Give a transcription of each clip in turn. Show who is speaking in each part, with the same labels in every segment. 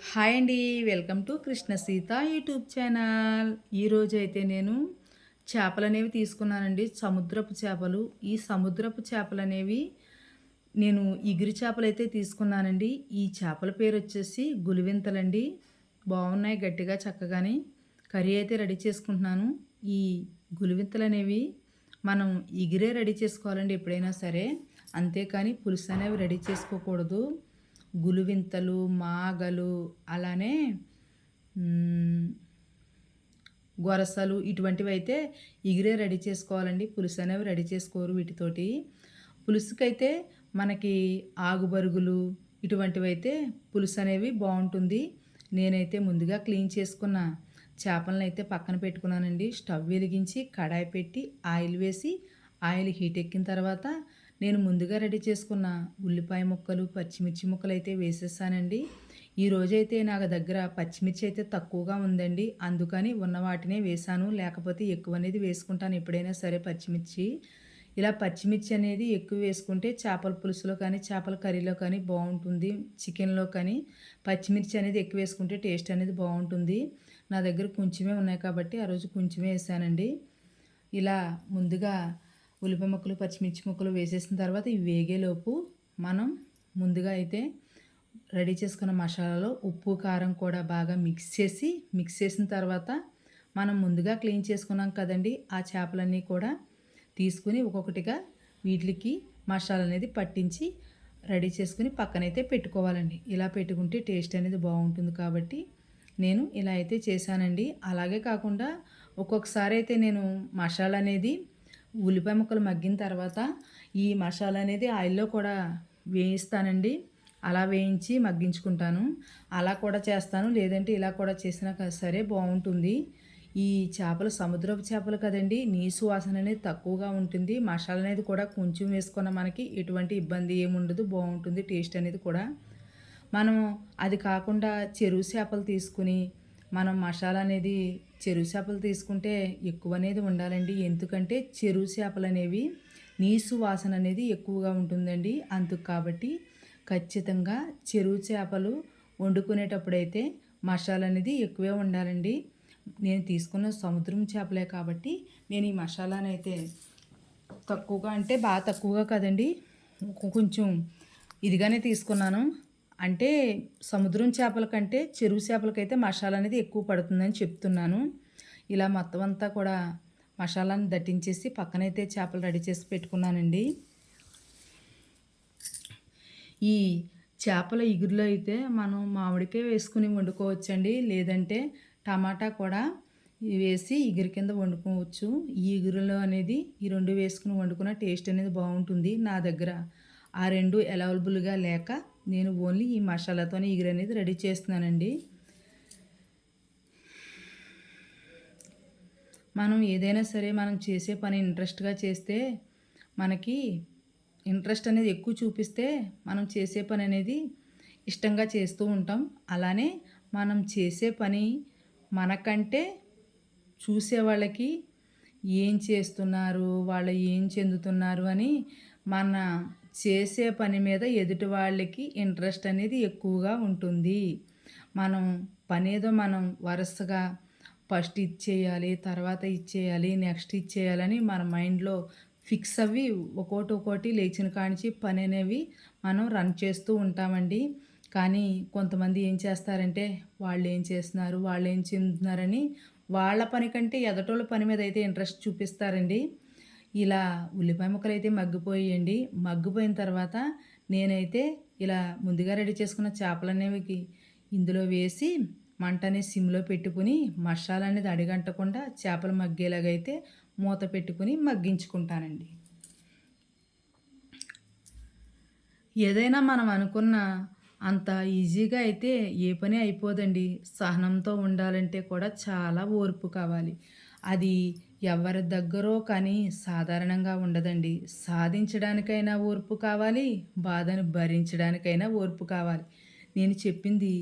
Speaker 1: Hi అండి. Welcome to Krishna Sita YouTube channel. ఈరోజు అయితే నేను చేపలనేవి తీసుకున్నానండి. సముద్రపు చేపలు. ఈ సముద్రపు చేపలనేవి నేను ఇగురు చేపలైతే తీసుకున్నానండి. ఈ చేపల పేరొచ్చేసి గులివింతలండి. బాగున్నాయి గట్టిగా చక్కగాని. కర్రీ అయితే రెడీ చేసుకుంటున్నాను. ఈ గులివింతలనేవి మనం ఇగురే రెడీ చేసుకోవాలండి ఎప్పుడైనా సరే. అంతేకాని పులుసు అనేవి రెడీ చేసుకోకూడదు. గులివింతలు, మాగలు అలానే హ్మ్, గొరసలు ఇటువంటివైతే ఇగురే రెడీ చేసుకోవాలండి. పులుసు అనేవి రెడీ చేసుకోరు వీటితోటి. పులుసుకైతే మనకి ఆగుబరుగులు ఇటువంటివైతే పులుసు అనేవి బావుంటుంది. నేనైతే ముందుగా క్లీన్ చేసుకున్న చేపలనైతే పక్కన పెట్టుకున్నానండి. స్టవ్ వెలిగించి కడాయి పెట్టి ఆయిల్ వేసి ఆయిల్ హీట్ ఎక్కిన తర్వాత నేను ముందుగా రెడీ చేసుకున్న ఉల్లిపాయ ముక్కలు, పచ్చిమిర్చి ముక్కలు అయితే వేసేసానండి. ఈరోజైతే నాకు దగ్గర పచ్చిమిర్చి అయితే తక్కువగా ఉందండి. అందుకని ఉన్న వాటినే వేశాను. లేకపోతే ఎక్కువ అనేది వేసుకుంటాను ఎప్పుడైనా సరే పచ్చిమిర్చి. ఇలా పచ్చిమిర్చి అనేది ఎక్కువ వేసుకుంటే చేపల పులుసులో కానీ, చేపల కర్రీలో కానీ బావుంటుంది. చికెన్‌లో కానీ పచ్చిమిర్చి అనేది ఎక్కువ వేసుకుంటే టేస్ట్ అనేది బావుంటుంది. నా దగ్గర కొంచెమే ఉన్నాయి కాబట్టి ఆ రోజు కొంచెమే వేశానండి. ఇలా ముందుగా ఉల్లిపాయ ముక్కలు, పచ్చిమిర్చి ముక్కలు వేసేసిన తర్వాత ఇవి వేగేలోపు మనం ముందుగా అయితే రెడీ చేసుకున్న మసాలాలో ఉప్పు, కారం కూడా బాగా మిక్స్ చేసిన తర్వాత మనం ముందుగా క్లీన్ చేసుకున్నాం కదండీ! ఆ చేపలన్నీ కూడా తీసుకొని ఒక్కొక్కటిగా వీటికి మసాలా అనేది పట్టించి రెడీ చేసుకొని పక్కనైతే పెట్టుకోవాలండి. ఇలా పెట్టుకుంటే టేస్ట్ అనేది బాగుంటుంది కాబట్టి నేను ఇలా అయితే చేశానండి. అలాగే కాకుండా ఒక్కొక్కసారి అయితే నేను మసాలా అనేది ఉల్లిపాయ ముక్కలు మగ్గిన తర్వాత ఈ మసాలా అనేది ఆయిల్‌లో కూడా వేయిస్తానండి. అలా వేయించి మగ్గించుకుంటాను. అలా కూడా చేస్తాను. లేదంటే ఇలా కూడా చేసినా సరే బావుంటుంది. ఈ చేపలు సముద్రపు చేపలు కదండీ! నీసు వాసన అనేది తక్కువగా ఉంటుంది. మసాలా అనేది కూడా కొంచెం వేసుకున్న మనకి ఎటువంటి ఇబ్బంది ఏముండదు. బావుంటుంది టేస్ట్ అనేది కూడా. మనం అది కాకుండా చెరువు చేపలు తీసుకొని మనం మసాలా అనేది చెరువు చేపలు తీసుకుంటే ఎక్కువ అనేది ఉండాలండి. ఎందుకంటే చెరువు చేపలనేవి నీసు వాసన అనేది ఎక్కువగా ఉంటుందండి. అందుకు కాబట్టి ఖచ్చితంగా చెరువు చేపలు వండుకునేటప్పుడైతే మసాలా అనేది ఎక్కువే ఉండాలండి. నేను తీసుకున్న సముద్రం చేపలే కాబట్టి నేను ఈ మసాలానైతే తక్కువగా అంటే బాగా తక్కువగా కదండి, కొంచెం ఇదిగానే తీసుకున్నాను. అంటే సముద్రం చేపల కంటే చెరువు చేపలకైతే మసాలా అనేది ఎక్కువ పడుతుందని చెప్తున్నాను. ఇలా మొత్తం అంతా కూడా మసాలాను దట్టించేసి పక్కనైతే చేపలు రెడీ చేసి పెట్టుకున్నానండి. ఈ చేపల ఇగురులో అయితే మనం మామిడికాయ వేసుకుని వండుకోవచ్చండి. లేదంటే టమాటా కూడా వేసి ఇగురు కింద వండుకోవచ్చు. ఈ ఇగురులో అనేది ఈ 2 వేసుకుని వండుకున్న టేస్ట్ అనేది బావుంటుంది. నా దగ్గర ఆ 2 అవైలబుల్‌గా లేక నేను ఓన్లీ ఈ మసాలాతోనే ఇగురు అనేది రెడీ చేస్తున్నానండి. మనం ఏదైనా సరే మనం చేసే పని ఇంట్రెస్ట్‌గా చేస్తే మనకి ఇంట్రెస్ట్ అనేది ఎక్కువ చూపిస్తే మనం చేసే పని అనేది ఇష్టంగా చేస్తూ ఉంటాం. అలానే మనం చేసే పని మనకంటే చూసేవాళ్ళకి ఏం చేస్తున్నారు, వాళ్ళు ఏం చెందుతున్నారు అని మన చేసే పని మీద ఎదుటి వాళ్ళకి ఇంట్రెస్ట్ అనేది ఎక్కువగా ఉంటుంది. మనం పనేదో మనం వరుసగా ఫస్ట్ ఇది చేయాలి, తర్వాత ఇది చేయాలి, నెక్స్ట్ ఇది చేయాలని మన మైండ్‌లో ఫిక్స్ అవ్వి ఒక్కోటి లేచిన కానించి పని అనేవి మనం రన్ చేస్తూ ఉంటామండి. కానీ కొంతమంది ఏం చేస్తారంటే వాళ్ళేం చేస్తున్నారు, వాళ్ళేం చెందుతున్నారని వాళ్ళ పని కంటే ఎదటోళ్ళ పని మీద అయితే ఇంట్రెస్ట్ చూపిస్తారండి. ఇలా ఉల్లిపాయ ముక్కలైతే మగ్గిపోయాయండి. మగ్గిపోయిన తర్వాత నేనైతే ఇలా ముందుగా రెడీ చేసుకున్న చేపలనేవి ఇందులో వేసి మంటని సిమ్‌లో పెట్టుకొని మసాలా అనేది అడుగంటకుండా చేపలు మగ్గేలాగైతే మూత పెట్టుకొని మగ్గించుకుంటానండి. ఏదైనా మనం అనుకున్న అంత ఈజీగా అయితే ఏ పని అయిపోదండి. సహనంతో ఉండాలంటే కూడా చాలా ఓర్పు కావాలి. అది ఎవరి దగ్గరో కానీ సాధారణంగా ఉండదండి. సాధించడానికైనా ఓర్పు కావాలి, బాధను భరించడానికైనా ఓర్పు కావాలి. నేను చెప్పింది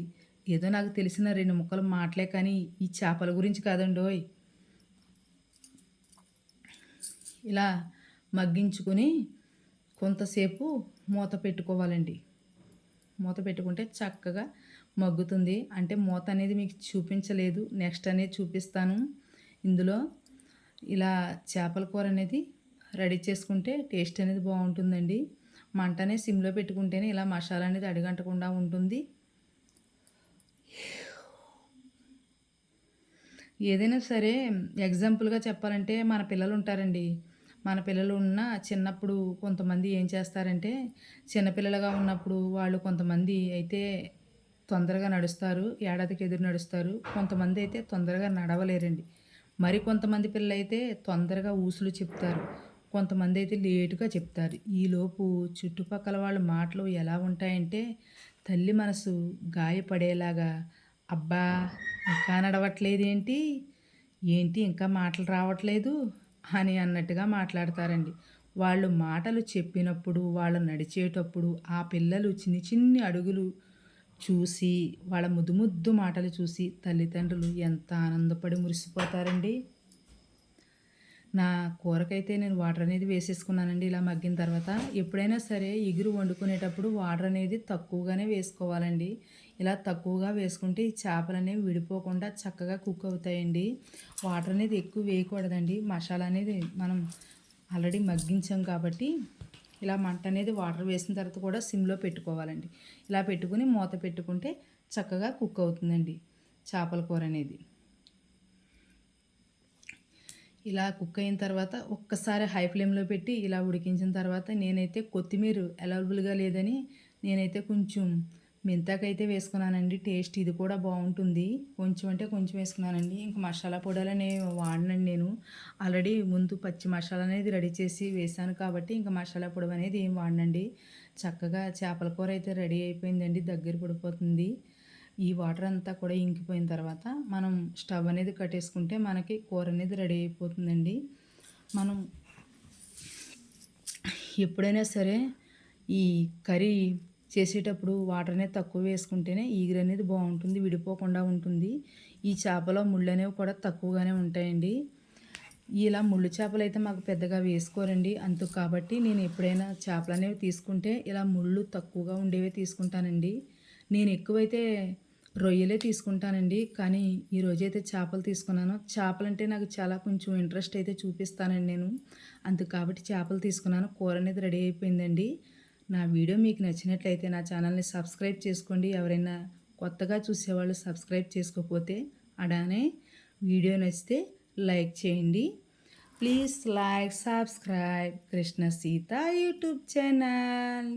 Speaker 1: ఏదో నాకు తెలిసిన 2 ముక్కలు మాటలే కానీ ఈ చేపల గురించి కాదండోయ్! ఇలా మగ్గించుకొని కొంతసేపు మూత పెట్టుకోవాలండి. మూత పెట్టుకుంటే చక్కగా మగ్గుతుంది. అంటే మూత అనేది మీకు చూపించలేదు. నెక్స్ట్ అనేది చూపిస్తాను. ఇందులో ఇలా చేపల కూర అనేది రెడీ చేసుకుంటే టేస్ట్ అనేది బాగుంటుందండి. మంట అనేది సిమ్‌లో పెట్టుకుంటేనే ఇలా మసాలా అనేది అడుగంటకుండా ఉంటుంది. ఏదైనా సరే ఎగ్జాంపుల్‌గా చెప్పాలంటే మన పిల్లలు ఉంటారండి. మన పిల్లలు చిన్నప్పుడు కొంతమంది ఏం చేస్తారంటే, చిన్నపిల్లలుగా ఉన్నప్పుడు వాళ్ళు కొంతమంది అయితే తొందరగా నడుస్తారు. ఏడాదికి ఎదురు నడుస్తారు. కొంతమంది అయితే తొందరగా నడవలేరండి. మరి కొంతమంది పిల్లలైతే తొందరగా ఊసులు చెప్తారు. కొంతమంది అయితే లేట్‌గా చెప్తారు. ఈలోపు చుట్టుపక్కల వాళ్ళ మాటలు ఎలా ఉంటాయంటే, తల్లి మనసు గాయపడేలాగా, "అబ్బా! ఇంకా నడవట్లేదేంటి? ఏంటి ఇంకా మాటలు రావట్లేదు?" అని అన్నట్టుగా మాట్లాడతారండి. వాళ్ళు మాటలు చెప్పినప్పుడు, వాళ్ళు నడిచేటప్పుడు ఆ పిల్లలు చిన్ని చిన్ని అడుగులు చూసి, వాళ్ళ ముద్దు ముద్దు మాటలు చూసి తల్లిదండ్రులు ఎంత ఆనందపడి మురిసిపోతారండి. నా కూరకైతే నేను వాటర్ అనేది వేసేసుకున్నానండి ఇలా మగ్గిన తర్వాత. ఎప్పుడైనా సరే ఇగురు వండుకునేటప్పుడు వాటర్ అనేది తక్కువగానే వేసుకోవాలండి. ఇలా తక్కువగా వేసుకుంటే ఈ చేపలనేవి విడిపోకుండా చక్కగా కుక్ అవుతాయండి. వాటర్ అనేది ఎక్కువ వేయకూడదండి. మసాలా అనేది మనం ఆల్రెడీ మగ్గించాం కాబట్టి ఇలా మంట అనేది వాటర్ వేసిన తర్వాత కూడా సిమ్‌లో పెట్టుకోవాలండి. ఇలా పెట్టుకొని మూత పెట్టుకుంటే చక్కగా కుక్ అవుతుందండి చేపల కూర అనేది. ఇలా కుక్ అయిన తర్వాత ఒక్కసారి హై ఫ్లేమ్‌లో పెట్టి ఇలా ఉడికించిన తర్వాత నేనైతే కొత్తిమీర అవైలబుల్‌గా లేదని నేనైతే కొంచెం మెంతాకైతే వేసుకున్నానండి. టేస్ట్ ఇది కూడా బావుంటుంది. కొంచెం అంటే కొంచెం వేసుకున్నానండి. ఇంక మసాలా పొడాలనేవి వాడనండి నేను. ఆల్రెడీ ముందు పచ్చి మసాలా అనేది రెడీ చేసి వేశాను కాబట్టి ఇంక మసాలా పొడి అనేది ఏం వాడనండి. చక్కగా చేపల కూర అయితే రెడీ అయిపోయిందండి. దగ్గర పడిపోతుంది. ఈ వాటర్ అంతా కూడా ఇంకిపోయిన తర్వాత మనం స్టవ్ అనేది కట్టేసుకుంటే మనకి కూర అనేది రెడీ అయిపోతుందండి. మనం ఎప్పుడైనా సరే ఈ కర్రీ చేసేటప్పుడు వాటర్ అనేది తక్కువ వేసుకుంటేనే ఈగురు అనేది బాగుంటుంది, విడిపోకుండా ఉంటుంది. ఈ చేపలో ముళ్ళు అనేవి కూడా తక్కువగానే ఉంటాయండి. ఇలా ముళ్ళు చేపలు అయితే మాకు పెద్దగా వేసుకోరండి. అందుకు కాబట్టి నేను ఎప్పుడైనా చేపలు అనేవి తీసుకుంటే ఇలా ముళ్ళు తక్కువగా ఉండేవే తీసుకుంటానండి. నేను ఎక్కువైతే రొయ్యలే తీసుకుంటానండి. కానీ ఈరోజైతే చేపలు తీసుకున్నాను. చేపలంటే నాకు చాలా కొంచెం ఇంట్రెస్ట్ అయితే చూపిస్తానండి నేను. అందుకు కాబట్టి చేపలు తీసుకున్నాను. కూర అనేది రెడీ అయిపోయిందండి. నా వీడియో మీకు నచ్చినట్లయితే నా ఛానల్ని సబ్స్క్రైబ్ చేసుకోండి. ఎవరైనా కొత్తగా చూసేవాళ్ళు సబ్స్క్రైబ్ చేసుకోకపోతే అలానే వీడియో నచ్చితే లైక్ చేయండి. Please like, subscribe Krishna Sita YouTube channel.